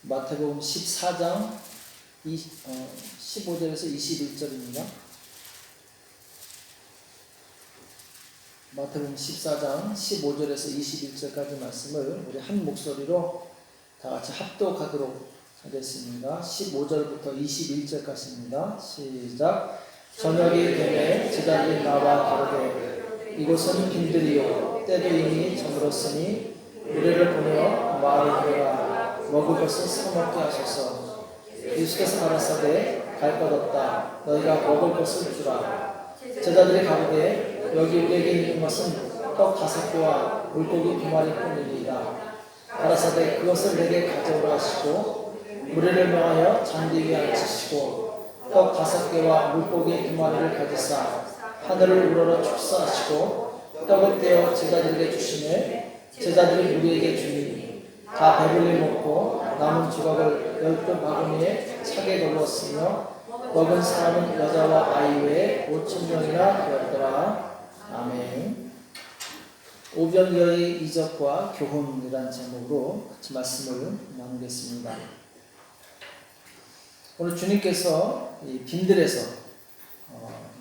마태복음 14장 15절에서 21절입니다. 마태복음 14장 15절에서 21절까지 말씀을 우리 한 목소리로 다 같이 합독하도록 하겠습니다. 15절부터 21절까지입니다. 시작. 저녁이 되매 제자들이 나와 가로되 이곳은 빈들이요 때도 이미 저물었으니 우리를 보내어 마을에 들어가 먹을 것을 사먹게 하소서. 예수께서 가라사대 갈 것 없다. 너희가 먹을 것을 주라. 제자들이 가로되 여기 우리에게 있는 것은 떡 5개와 물고기 2마리뿐이니이다. 가라사대 그것을 내게 가져오라 하시고 무리를 명하여 잔디 위에 앉히시고 떡 5개와 물고기 2마리를 가지사 하늘을 우러러 축사하시고 떡을 떼어 제자들에게 주시매 제자들이 무리에게 주니 다 배불리 먹고 남은 조각을 12 바구니에 차게 걸었으며 먹은 사람은 여자와 아이 외에 5,000명이나 되었더라. 아멘. 오병이어의 이적과 교훈이라는 제목으로 같이 말씀을 나누겠습니다. 오늘 주님께서 이 빈들에서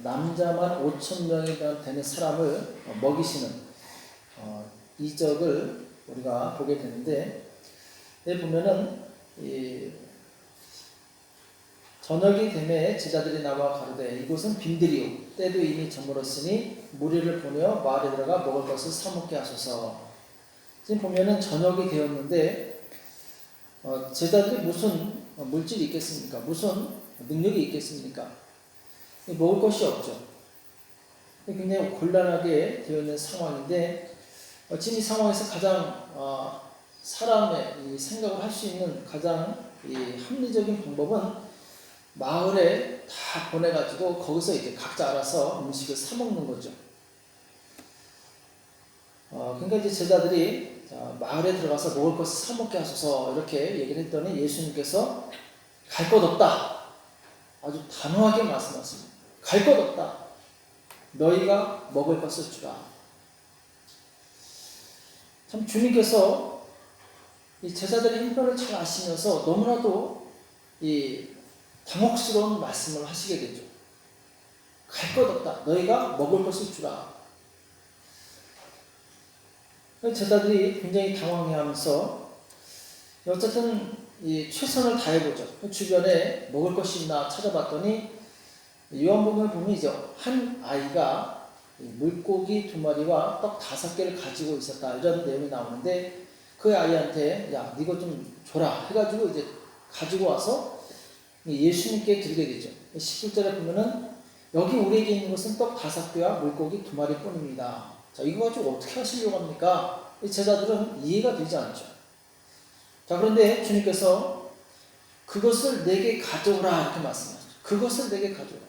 남자만 5,000명이 되는 사람을 먹이시는 이적을 우리가 보게 되는데, 여기 보면은 저녁이 되매 제자들이 나와 가로되 이곳은 빈들이요 때도 이미 저물었으니 무리를 보내어 마을에 들어가 먹을 것을 사먹게 하소서. 지금 보면은 저녁이 되었는데 제자들이 무슨 물질이 있겠습니까? 무슨 능력이 있겠습니까? 먹을 것이 없죠. 굉장히 곤란하게 되어 있는 상황인데, 지금 이 상황에서 가장 사람의 생각을 할 수 있는 가장 합리적인 방법은 마을에 다 보내가지고 거기서 이제 각자 알아서 음식을 사 먹는 거죠. 그러니까 이제 제자들이 마을에 들어가서 먹을 것을 사 먹게 하소서 이렇게 얘기를 했더니 예수님께서 갈 것 없다. 아주 단호하게 말씀하십니다. 갈 것 없다. 너희가 먹을 것을 주라. 참 주님께서 이 제자들의 형편을 잘 아시면서 너무나도 당혹스러운 말씀을 하시게 되죠. 갈 것 없다. 너희가 먹을 것을 주라. 제자들이 굉장히 당황해하면서 어쨌든 최선을 다해보죠. 주변에 먹을 것이 있나 찾아봤더니 요한복음을 보면 이제 한 아이가 물고기 2마리와 떡 5개를 가지고 있었다 이런 내용이 나오는데, 그 아이한테 야 이거 좀 줘라 해가지고 이제 가지고 와서 예수님께 드리게 되죠. 17절에 보면은 여기 우리에게 있는 것은 떡 5개와 물고기 2마리 뿐입니다. 자, 이거 가지고 어떻게 하시려고 합니까? 제자들은 이해가 되지 않죠. 자, 그런데 주님께서 그것을 내게 가져오라 이렇게 말씀하셨죠. 그것을 내게 가져오라.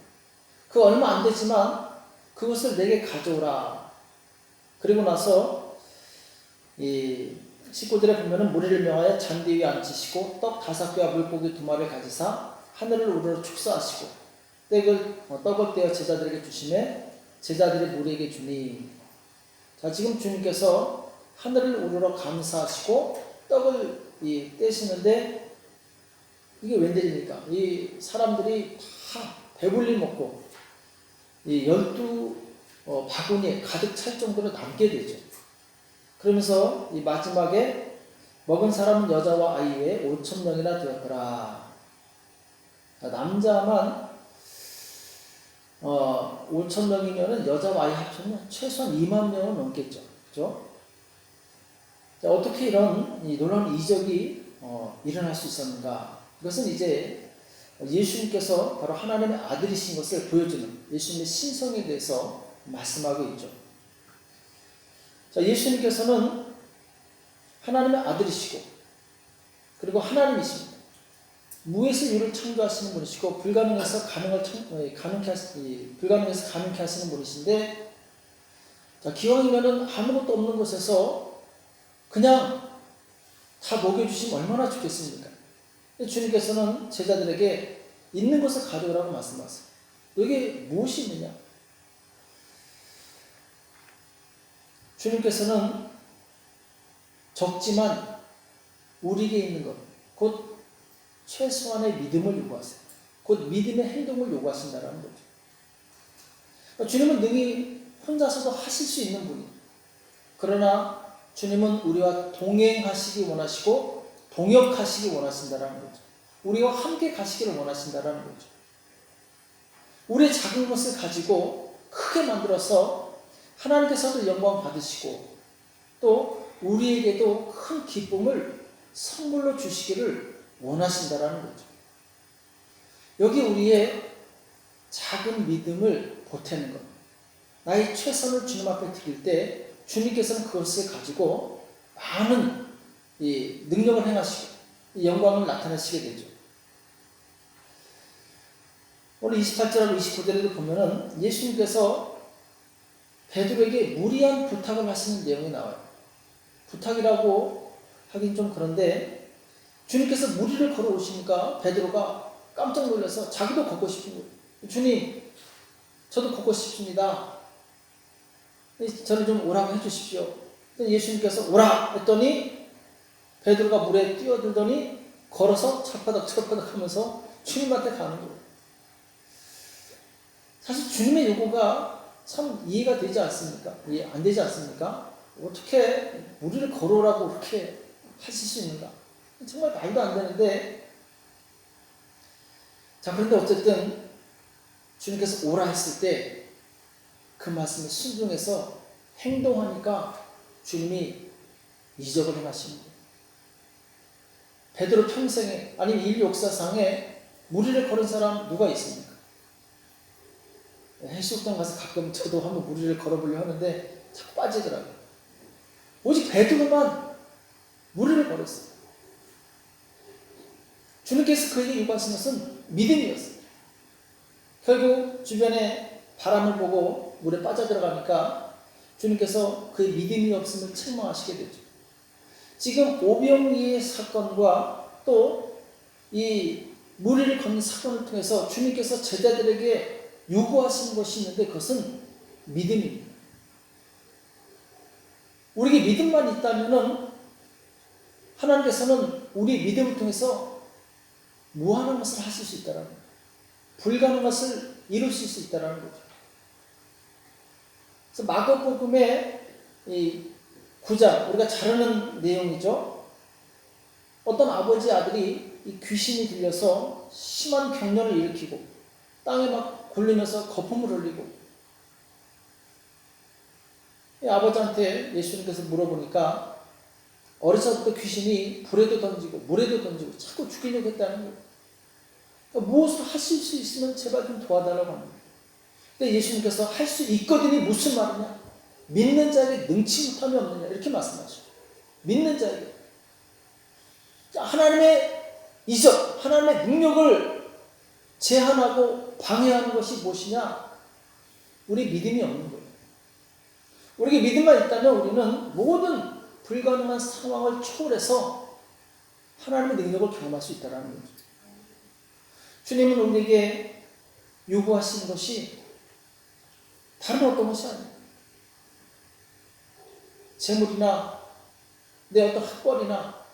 그 얼마 안 되지만 그것을 내게 가져오라. 그리고 나서 이 19절에 보면은 무리를 명하여 잔디 위에 앉히시고 떡 5개와 물고기 2마리를 가지사 하늘을 우러러 축사하시고 떡을 떼어 제자들에게 주시매 제자들이 무리에게 주니. 자, 지금 주님께서 하늘을 우러러 감사하시고 떡을 떼시는데 이게 웬일입니까? 이 사람들이 다 배불리 먹고 12 바구니에 가득 찰 정도로 남게 되죠. 그러면서 이 마지막에 먹은 사람은 여자와 아이 외에 5,000명이나 되었더라. 남자만 5,000명이면 여자와 아이 합치면 최소한 2만 명은 넘겠죠. 그렇죠? 자, 어떻게 이런 놀라운 이적이 일어날 수 있었는가? 이것은 이제 예수님께서 바로 하나님의 아들이신 것을 보여주는 예수님의 신성에 대해서 말씀하고 있죠. 자, 예수님께서는 하나님의 아들이시고 그리고 하나님이십니다. 무에서 유를 창조하시는 분이시고 불가능해서 가능케 하시는 분이신데, 자, 기왕이면은 아무것도 없는 곳에서 그냥 다 먹여주시면 얼마나 좋겠습니까? 주님께서는 제자들에게 있는 것을 가져오라고 말씀하세요. 여기에 무엇이 있느냐? 주님께서는 적지만 우리에게 있는 것, 곧 최소한의 믿음을 요구하세요. 곧 믿음의 행동을 요구하신다는 거죠. 주님은 능히 혼자서도 하실 수 있는 분이에요. 그러나 주님은 우리와 동행하시기 원하시고 동역하시기 원하신다는 거죠. 우리와 함께 가시기를 원하신다는 거죠. 우리의 작은 것을 가지고 크게 만들어서 하나님께서도 영광 받으시고 또 우리에게도 큰 기쁨을 선물로 주시기를 원하신다는 거죠. 여기 우리의 작은 믿음을 보태는 것, 나의 최선을 주님 앞에 드릴 때 주님께서는 그것을 가지고 많은 이 능력을 행하시고 이 영광을 나타내시게 되죠. 오늘 28절하고 29절에도 보면은 예수님께서 베드로에게 무리한 부탁을 하시는 내용이 나와요. 부탁이라고 하긴 좀 그런데 주님께서 무리를 걸어오시니까 베드로가 깜짝 놀라서 자기도 걷고 싶은 거예요. 주님, 저도 걷고 싶습니다. 저를 좀 오라고 해주십시오. 예수님께서 오라 했더니 베드로가 물에 뛰어들더니 걸어서 철퍼덕 하면서 주님한테 가는 거예요. 사실 주님의 요구가 참 이해가 되지 않습니까? 이해 안 되지 않습니까? 어떻게 무리를 걸어오라고 그렇게 하실 수 있는가? 정말 말도 안 되는데, 자, 그런데 어쨌든 주님께서 오라 했을 때 그 말씀에 순종해서 행동하니까 주님이 이적을 행하십니다. 베드로 평생에, 아니면 인류 역사상에 무리를 걸은 사람 누가 있습니까? 해수욕장 가서 가끔 저도 한번 무리를 걸어보려고 하는데 자꾸 빠지더라고요. 오직 베드로만 무리를 걸었어요. 주님께서 그에게 요구하신 것은 믿음이었어요. 결국 주변에 바람을 보고 물에 빠져들어가니까 주님께서 그의 믿음이 없음을 책망하시게 되죠. 지금 오병이의 사건과 또 이 무리를 걷는 사건을 통해서 주님께서 제자들에게 요구하시는 것이 있는데 그것은 믿음입니다. 우리에게 믿음만 있다면 하나님께서는 우리 믿음을 통해서 무한한 것을 하실 수 있다는 거예요. 불가능한 것을 이루실 수 있다는 거죠. 그래서 마가복음의 이 9장, 우리가 잘 아는 내용이죠. 어떤 아버지 아들이 이 귀신이 들려서 심한 경련을 일으키고 땅에 막 굴리면서 거품을 흘리고, 이 아버지한테 예수님께서 물어보니까 어려서부터 귀신이 불에도 던지고 물에도 던지고 자꾸 죽이려고 했다는 거예요. 그러니까 무엇을 하실 수 있으면 제발 좀 도와달라고 합니다. 근데 예수님께서 할 수 있거든이 무슨 말이냐? 믿는 자에게 능치 못함이 없느냐? 이렇게 말씀하시죠. 믿는 자에게. 하나님의 이적, 하나님의 능력을 제한하고 방해하는 것이 무엇이냐? 우리 믿음이 없는 거예요. 우리에게 믿음만 있다면 우리는 모든 불가능한 상황을 초월해서 하나님의 능력을 경험할 수 있다는 거죠. 주님은 우리에게 요구하시는 것이 다른 어떤 것이 아니에요. 재물이나 내 어떤 학벌이나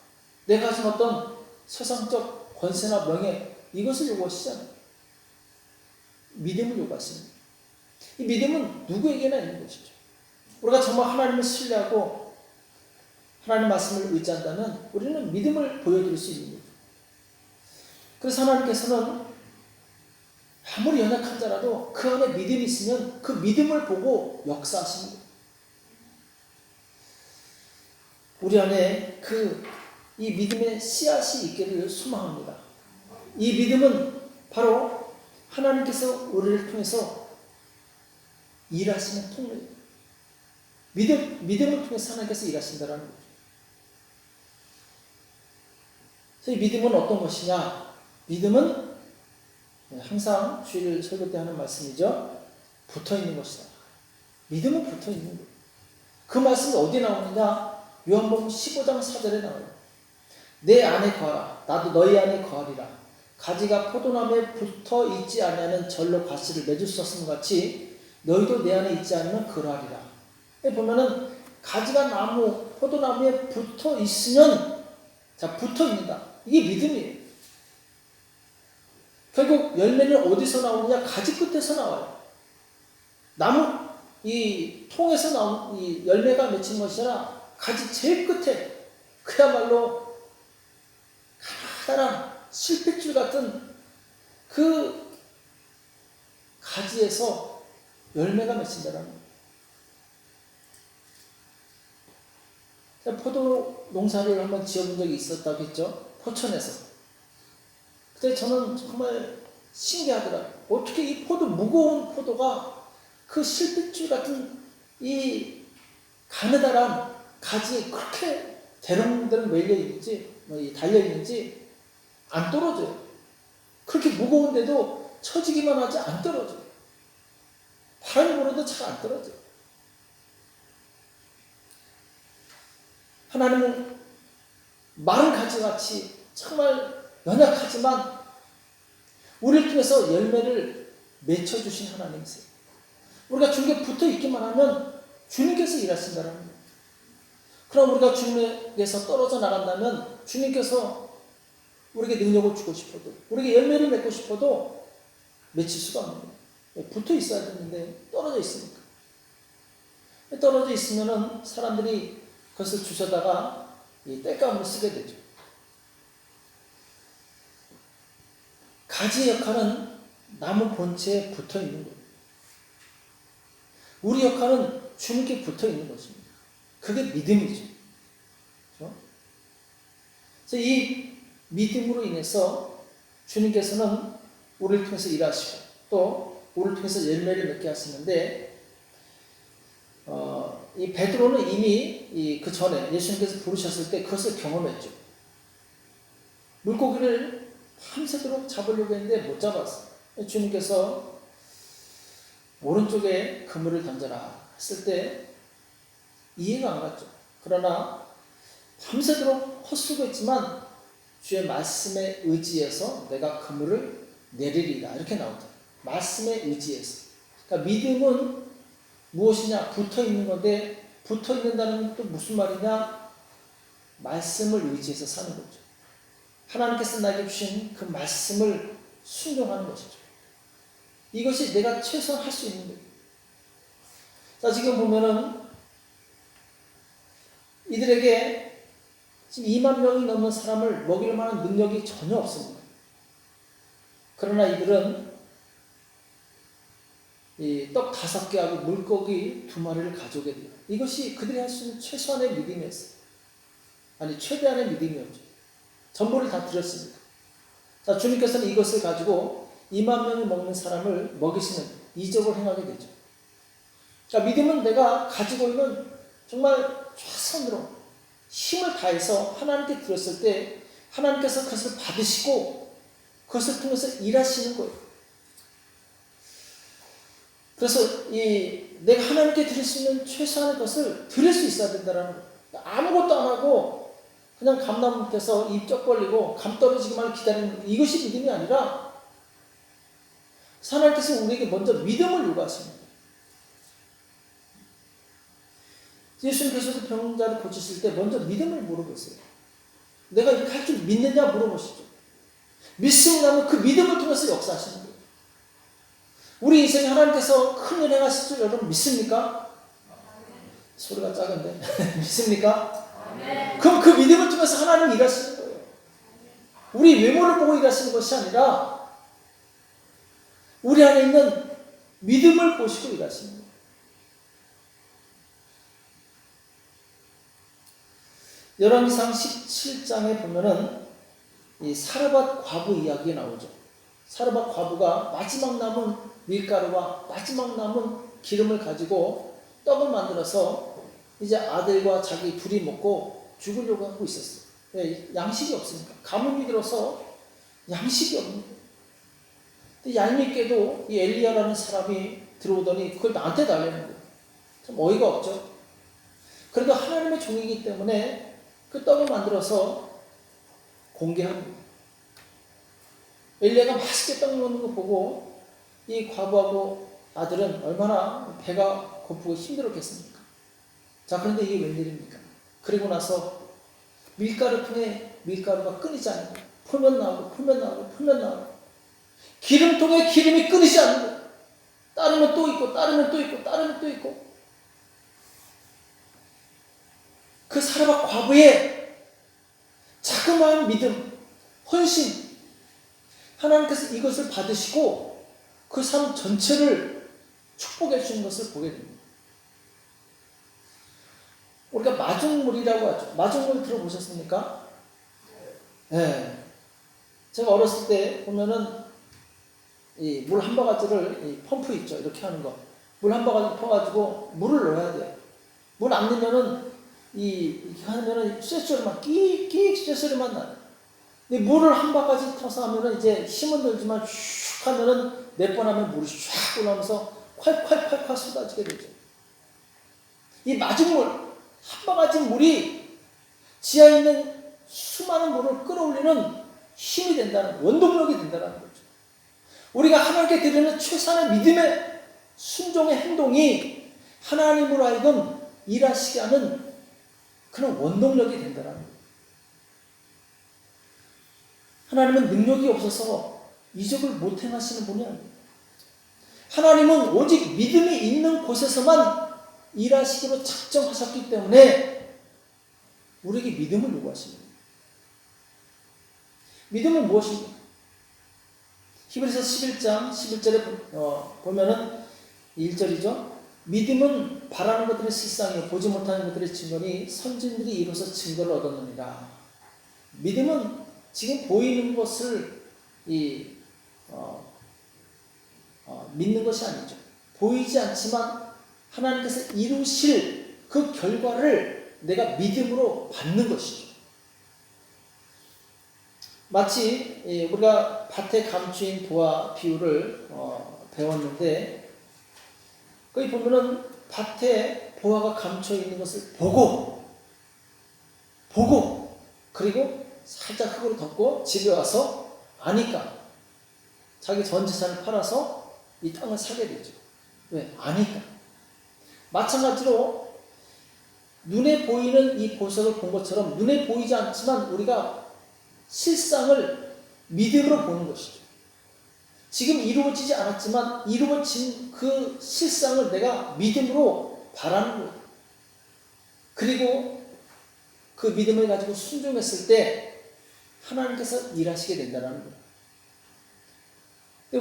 내가 가진 어떤 세상적 권세나 명예, 이것을 요구하시지 않아요. 믿음을 요구하십니다. 이 믿음은 누구에게나 있는 것이죠. 우리가 정말 하나님을 신뢰하고 하나님 말씀을 의지한다면 우리는 믿음을 보여드릴 수 있는 거죠. 그래서 하나님께서는 아무리 연약한 자라도 그 안에 믿음이 있으면 그 믿음을 보고 역사하시는 거예요. 우리 안에 이 믿음의 씨앗이 있기를 소망합니다. 이 믿음은 바로 하나님께서 우리를 통해서 일하시는 통로예요. 믿음을 통해서 하나님께서 일하신다는 거죠. 그래서 이 믿음은 어떤 것이냐? 믿음은 항상 주일 설교 때 하는 말씀이죠. 붙어있는 것이다. 믿음은 붙어있는 거예요. 그 말씀이 어디에 나오느냐? 요한복음 15장 4절에 나와요. 내 안에 거하라. 나도 너희 안에 거하리라. 가지가 포도나무에 붙어 있지 아니하면 절로 가시를 맺을 수 없음 같이 너희도 내 안에 있지 않으면 그러하리라. 여기 보면은 가지가 포도나무에 붙어 있으면, 자, 붙어 있는다. 이게 믿음이에요. 결국 열매는 어디서 나오느냐? 가지 끝에서 나와요. 나무 이 통에서 나온 이 열매가 맺힌 것이 아니라 가지 제일 끝에 그야말로 가난한 실핏줄 같은 그 가지에서 열매가 맺힌다는 거예요. 포도 농사를 한번 지어본 적이 있었다고 했죠. 포천에서. 그때 저는 정말 신기하더라고요. 어떻게 이 포도, 무거운 포도가 그 실핏줄 같은 이 가느다란 가지에 그렇게 대롱대롱 매려 있는지, 달려 있는지 안 떨어져요. 그렇게 무거운데도 처지기만 하지 안 떨어져요. 바람이 불어도 잘 안 떨어져요. 하나님은 마른 가지같이 정말 연약하지만 우리를 통해서 열매를 맺혀주신 하나님이세요. 우리가 주님께 붙어 있기만 하면 주님께서 일하신다는 거예요. 그럼 우리가 주님에게서 떨어져 나간다면 주님께서 우리에게 능력을 주고 싶어도, 우리에게 열매를 맺고 싶어도 맺힐 수가 없는 거예요. 붙어 있어야 되는데 떨어져 있으니까. 떨어져 있으면은 사람들이 그것을 주워다가 이 땔감으로 쓰게 되죠. 가지의 역할은 나무 본체에 붙어 있는 거예요. 우리 역할은 주님께 붙어 있는 것입니다. 그게 믿음이죠. 그렇죠? 그래서 이 믿음으로 인해서 주님께서는 우리를 통해서 일하시고 또 우리를 통해서 열매를 맺게 하시는데 이 베드로는 이미 그 전에 예수님께서 부르셨을 때 그것을 경험했죠. 물고기를 밤새도록 잡으려고 했는데 못 잡았어요. 주님께서 오른쪽에 그물을 던져라 했을 때 이해가 안 갔죠. 그러나 밤새도록 헛수고했지만 주의 말씀에 의지해서 내가 그물을 내리리라 이렇게 나오죠. 말씀에 의지해서. 그러니까 믿음은 무엇이냐? 붙어 있는 건데 붙어 있는다는 건 또 무슨 말이냐? 말씀을 의지해서 사는 거죠. 하나님께서 나에게 주신 그 말씀을 순종하는 것이죠. 이것이 내가 최소한 할 수 있는 거예요. 자, 지금 보면은 이들에게 지금 2만 명이 넘는 사람을 먹일 만한 능력이 전혀 없습니다. 그러나 이들은 이 떡 5개하고 물고기 2마리를 가져오게 돼요. 이것이 그들이 할 수 있는 최소한의 믿음이었어요. 아니, 최대한의 믿음이었죠. 전부를 다 드렸습니다. 자, 주님께서는 이것을 가지고 2만 명이 먹는 사람을 먹이시는 이적을 행하게 되죠. 자, 믿음은 내가 가지고 있는 정말 최선으로 힘을 다해서 하나님께 드렸을 때 하나님께서 그것을 받으시고 그것을 통해서 일하시는 거예요. 그래서 내가 하나님께 드릴 수 있는 최소한의 것을 드릴 수 있어야 된다는 거예요. 아무것도 안 하고 그냥 감나무 밑에서 입 쩍 벌리고 감 떨어지기만 기다리는 이것이 믿음이 아니라 하나님께서 우리에게 먼저 믿음을 요구하십니다. 예수님께서도 병자를 고치실 때 먼저 믿음을 물어보세요. 내가 이렇게 할 줄 믿느냐 물어보시죠. 믿음을 하면 그 믿음을 통해서 역사하시는 거예요. 우리 인생에 하나님께서 큰 일 행하실 줄 여러분 믿습니까? 소리가 작은데 믿습니까? 그럼 그 믿음을 통해서 하나님 일하시는 거예요. 우리 외모를 보고 일하시는 것이 아니라 우리 안에 있는 믿음을 보시고 일하시는 거예요. 열왕기상 17장에 보면은 이 사르밧 과부 이야기가 나오죠. 사르밧 과부가 마지막 남은 밀가루와 마지막 남은 기름을 가지고 떡을 만들어서 이제 아들과 자기 둘이 먹고 죽으려고 하고 있었어요. 왜? 양식이 없으니까. 가뭄이 들어서 양식이 없는 거예요. 근데 얄밉게도 이 엘리야라는 사람이 들어오더니 그걸 나한테 달라는 거예요. 참 어이가 없죠. 그래도 하나님의 종이기 때문에 그 떡을 만들어서 공개합니다. 엘리야가 맛있게 떡 먹는 거 보고 이 과부하고 아들은 얼마나 배가 고프고 힘들었겠습니까? 자, 그런데 이게 웬일입니까? 그리고 나서 밀가루 통에 밀가루가 끊이지 않고 풀면 나오고 풀면 나오고 풀면 나오고 기름통에 기름이 끊이지 않는 거예요. 따르면 또 있고, 따르면 또 있고, 따르면 또 있고. 그 사라밧 과부의 자그마한 믿음, 헌신, 하나님께서 이것을 받으시고 그 삶 전체를 축복해 주시는 것을 보게 됩니다. 우리가 마중물이라고 하죠. 마중물 들어보셨습니까? 네. 제가 어렸을 때 보면은 이 물 한 바가지를 이 펌프 있죠. 이렇게 하는 거. 물 한 바가지 퍼가지고 물을 넣어야 돼요. 물 안 넣으면은 이렇게 하면은 쇳소리만 끼익 쇳소리만 나요. 근데 물을 한 바가지 터서 하면은 이제 힘은 들지만 슉 하면은 몇 번 하면 물이 쫙 올라오면서 콸콸콸콸 쏟아지게 되죠. 이 마중물 한 바가지 물이 지하에 있는 수많은 물을 끌어올리는 힘이 된다는, 원동력이 된다는 거죠. 우리가 하나님께 드리는 최선의 믿음의 순종의 행동이 하나님으로 하여금 일하시게 하는 그런 원동력이 된다는 거예요. 하나님은 능력이 없어서 이적을 못 행하시는 분이 아닙니다. 하나님은 오직 믿음이 있는 곳에서만 일하시기로 작정하셨기 때문에 우리에게 믿음을 요구하십니다. 믿음은 무엇입니까? 히브리서 11장 11절에 보면은 1절이죠. 믿음은 바라는 것들의 실상이요 보지 못하는 것들의 증거니 선진들이 이로써 증거를 얻었느니라. 믿음은 지금 보이는 것을 믿는 것이 아니죠. 보이지 않지만 하나님께서 이루실 그 결과를 내가 믿음으로 받는 것이죠. 마치 우리가 밭에 감추인 보화 비유를 배웠는데 거기 보면은 밭에 보화가 감춰 있는 것을 보고 그리고 살짝 흙으로 덮고 집에 와서 아니까 자기 전 재산을 팔아서 이 땅을 사게 되죠. 왜? 아니까. 마찬가지로 눈에 보이는 이 보석을 본 것처럼 눈에 보이지 않지만 우리가 실상을 믿음으로 보는 것이죠. 지금 이루어지지 않았지만 이루어진 그 실상을 내가 믿음으로 바라는 거예요. 그리고 그 믿음을 가지고 순종했을 때 하나님께서 일하시게 된다는 거예요.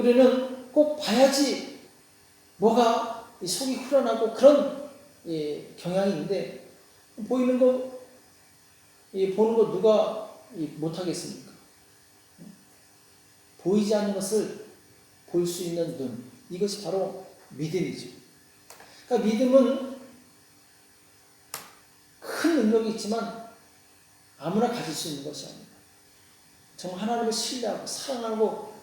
우리는 꼭 봐야지 뭐가 속이 후련하고 그런 경향이 있는데 보이는 거 보는 거 누가 못하겠습니까? 보이지 않는 것을 볼 수 있는 눈, 이것이 바로 믿음이죠. 그러니까 믿음은 큰 능력이 있지만 아무나 가질 수 있는 것이 아닙니다. 정말 하나님을 신뢰하고 사랑하고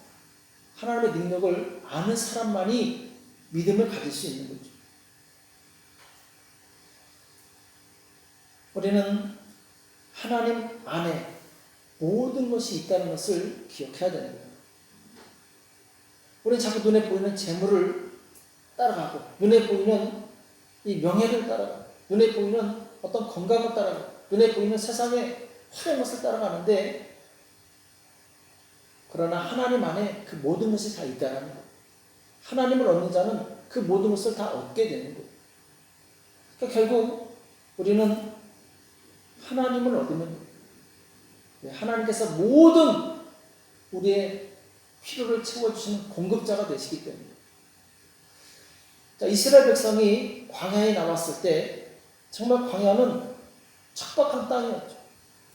하나님의 능력을 아는 사람만이 믿음을 가질 수 있는 거죠. 우리는 하나님 안에 모든 것이 있다는 것을 기억해야 되는 거예요. 우리는 자꾸 눈에 보이는 재물을 따라가고 눈에 보이는 이 명예를 따라가고 눈에 보이는 어떤 건강을 따라가고 눈에 보이는 세상의 화려한 것을 따라가는데 그러나 하나님 안에 그 모든 것이 다 있다는 거예요. 하나님을 얻는 자는 그 모든 것을 다 얻게 되는 거예요. 그러니까 결국 우리는 하나님을 얻으면 하나님께서 모든 우리의 필요를 채워주시는 공급자가 되시기 때문에 자, 이스라엘 백성이 광야에 나왔을 때 정말 광야는 척박한 땅이었죠.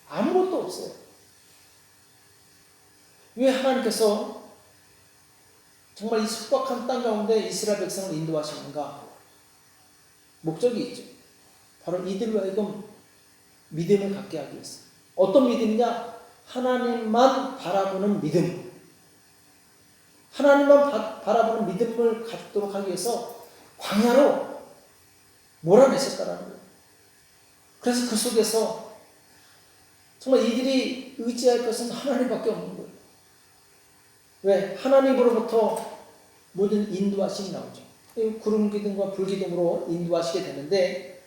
아무것도 없어요. 왜 하나님께서 정말 이 척박한 땅 가운데 이스라엘 백성을 인도하시는가? 목적이 있죠. 바로 이들로 하여금 믿음을 갖게 하기 위해서. 어떤 믿음이냐? 하나님만 바라보는 믿음. 하나님만 바라보는 믿음을 갖도록 하기 위해서 광야로 몰아내셨다는 거예요. 그래서 그 속에서 정말 이들이 의지할 것은 하나님밖에 없는 거예요. 왜? 하나님으로부터 모든 인도하심이 나오죠. 구름기둥과 불기둥으로 인도하시게 되는데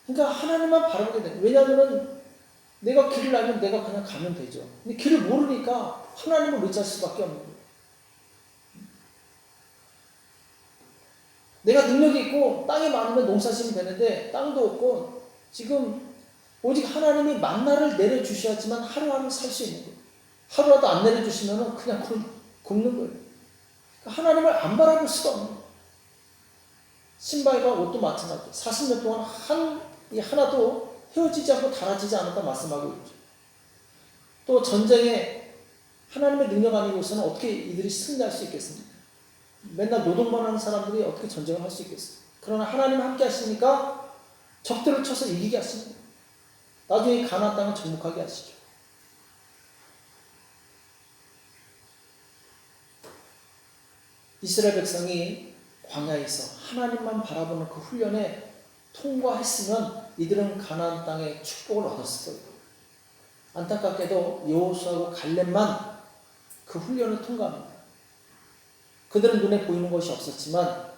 그러니까 하나님만 바라보게 돼요. 왜냐하면 내가 길을 알면 내가 그냥 가면 되죠. 근데 길을 모르니까 하나님을 의지할 수밖에 없는 거예요. 내가 능력이 있고 땅이 많으면 농사 지으면 되는데 땅도 없고 지금 오직 하나님이 만나를 내려주셔야지만 하루하루 살 수 있는 거예요. 하루라도 안 내려주시면 그냥 굶는 거예요. 그러니까 하나님을 안 바라볼 수가 없는 거예요. 신발과 옷도 마찬가지예요. 40년 동안 하나도 헤어지지 않고 닳아지지 않았다 말씀하고 있죠. 또 전쟁에 하나님의 능력 아니고서는 어떻게 이들이 승리할 수 있겠습니까? 맨날 노동만 하는 사람들이 어떻게 전쟁을 할 수 있겠어요? 그러나 하나님 함께 하시니까 적들을 쳐서 이기게 하십니다. 나중에 가나안 땅을 정복하게 하시죠. 이스라엘 백성이 광야에서 하나님만 바라보는 그 훈련에 통과했으면 이들은 가나안 땅의 축복을 얻었을 거예요. 안타깝게도 여호수아하고 갈렙만 그 훈련을 통과합니다. 그들은 눈에 보이는 것이 없었지만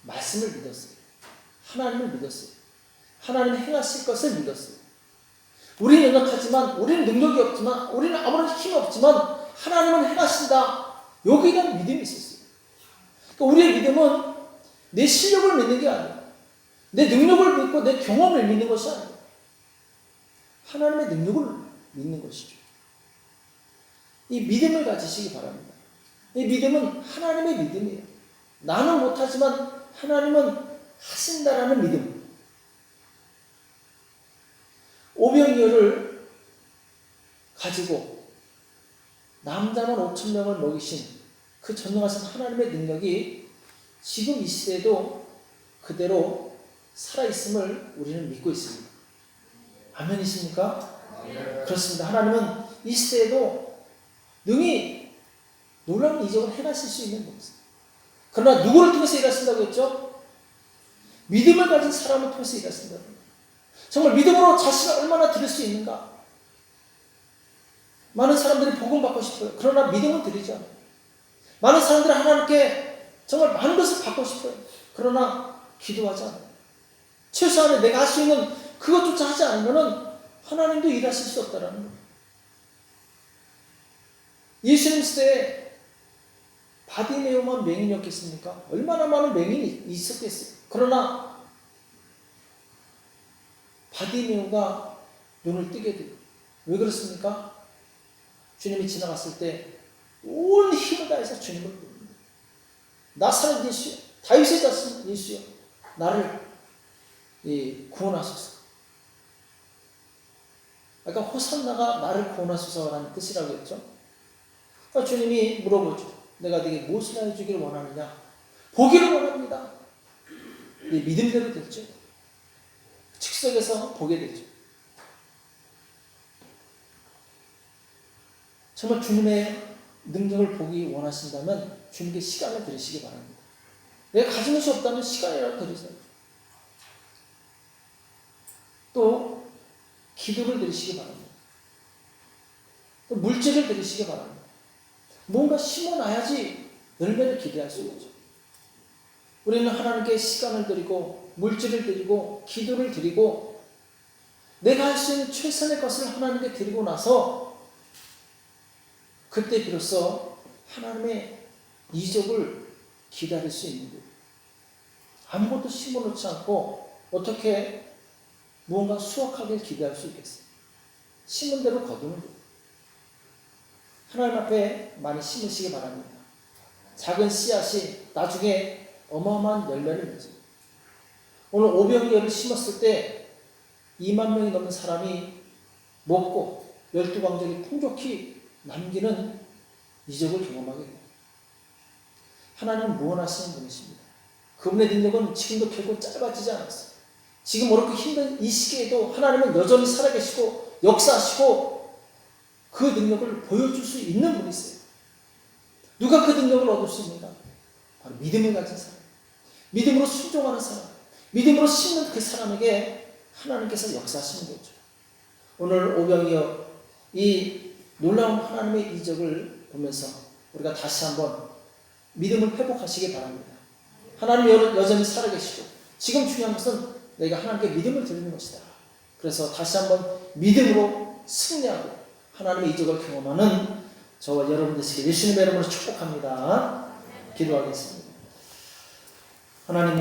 말씀을 믿었어요. 하나님을 믿었어요. 하나님이 행하실 것을 믿었어요. 우리는 연약하지만, 우리는 능력이 없지만, 우리는 아무런 힘이 없지만 하나님은 행하신다. 여기에 대한 믿음이 있었어요. 그러니까 우리의 믿음은 내 실력을 믿는 게 아니에요. 내 능력을 믿고 내 경험을 믿는 것이 아니에요. 하나님의 능력을 믿는 것이죠. 이 믿음을 가지시기 바랍니다. 이 믿음은 하나님의 믿음이에요. 나는 못하지만 하나님은 하신다라는 믿음. 오병이어를 가지고 남자만 5,000명을 먹이신 그 전능하신 하나님의 능력이 지금 이 시대에도 그대로 살아있음을 우리는 믿고 있습니다. 아멘이십니까? 아멘. 그렇습니다. 하나님은 이 시대에도 능히 놀라운 이적을 행하실 수 있는 분이세요. 그러나 누구를 통해서 일하신다고 했죠? 믿음을 가진 사람을 통해서 일하신다고 합니다. 정말 믿음으로 자신을 얼마나 드릴 수 있는가? 많은 사람들이 복음 받고 싶어요. 그러나 믿음은 드리지 않아요. 많은 사람들이 하나님께 정말 많은 것을 받고 싶어요. 그러나 기도하지 않아요. 최소한의 내가 할 수 있는 그것조차 하지 않으면 하나님도 일하실 수 없다라는 거예요. 예수님 시대에 바디메오만 맹인이었겠습니까? 얼마나 많은 맹인이 있었겠어요. 그러나 바디메오가 눈을 뜨게 돼요. 왜 그렇습니까? 주님이 지나갔을 때 온 힘을 다해서 주님을 부릅니다. 나사렛 예수여, 다윗의 자손 예수여, 나를 구원하소서. 아까 호산나가 나를 구원하소서라는 뜻이라고 했죠. 그러니까 주님이 물어보죠. 내가 네게 무엇을 해주기를 원하느냐? 보기를 원합니다. 믿음대로 됐죠. 즉석에서 보게 되죠. 정말 주님의 능력을 보기 원하신다면 주님께 시간을 드리시기 바랍니다. 내가 가진 것이 없다면 시간이라도 드리세요. 또 기도를 드리시기 바랍니다. 또 물질을 드리시기 바랍니다. 뭔가 심어놔야지 열매를 기대할 수 있죠. 우리는 하나님께 시간을 드리고 물질을 드리고 기도를 드리고 내가 할 수 있는 최선의 것을 하나님께 드리고 나서 그때 비로소 하나님의 이적을 기다릴 수 있는 거예요. 아무것도 심어놓지 않고 어떻게 무언가 수확하길 기대할 수 있겠어요? 심은 대로 거두는 거예요. 하나님 앞에 많이 심으시기 바랍니다. 작은 씨앗이 나중에 어마어마한 열매를 맺어요. 오늘 오병이어를 심었을 때 2만 명이 넘는 사람이 먹고 12광족이 풍족히 남기는 이적을 경험하게 됩니다. 하나님은 무언하시는 분이십니다. 그분의 능력은 지금도 결코 짧아지지 않았어요. 지금 어렵고 힘든 이 시기에도 하나님은 여전히 살아계시고 역사하시고 그 능력을 보여줄 수 있는 분이세요. 누가 그 능력을 얻을 수 있는가? 바로 믿음을 가진 사람, 믿음으로 순종하는 사람, 믿음으로 심는 그 사람에게 하나님께서 역사하시는 거죠. 오늘 오병이어 이 놀라운 하나님의 이적을 보면서 우리가 다시 한번 믿음을 회복하시기 바랍니다. 하나님이 여전히 살아계시고 지금 중요한 것은 내가 하나님께 믿음을 드리는 것이다. 그래서 다시 한번 믿음으로 승리하고 하나님의 이적을 경험하는 저와 여러분 되시길 예수님의 이름으로 축복합니다. 기도하겠습니다. 하나님